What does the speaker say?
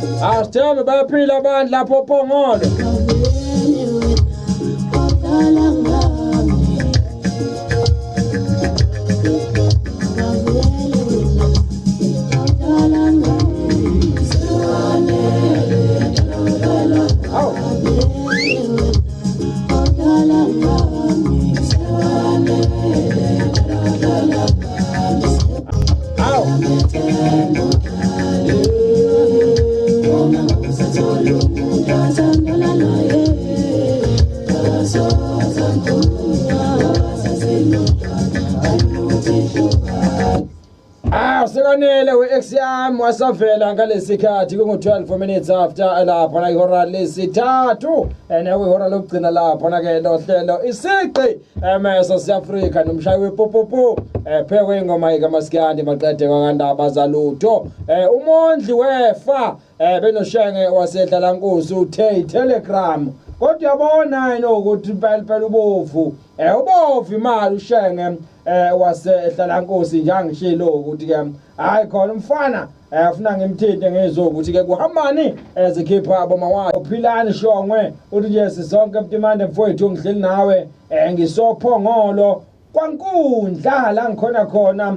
Asithembe bayaphila abantu lapho Phongolo. Sekanele we-XM wasavela ngalesikhathi kungu-12 minutes after lapho na ihora lesithathu ihora lokugcina lapho na-ke lo hlelo isiqi South Africa nomshayi wepopopo phekwe ingoma ikaMaskandi maqede kwakandaba zalutho umondli wefa benoshenge wasedlalankosi uthe Telegram kodwa yabona ukuthi impela ubovu ubovu imali ushenge wasedlalankosi njengishilo ukuthi ke hayi khona umfana ufuna ngimthinte ngezwe ukuthi ke kuhambani ezikhipha abomawayo uphilani shongwe uthi nje sizonke mtimande mfowethu ngihleli nawe ngisophongolo kwankundla la ngikhona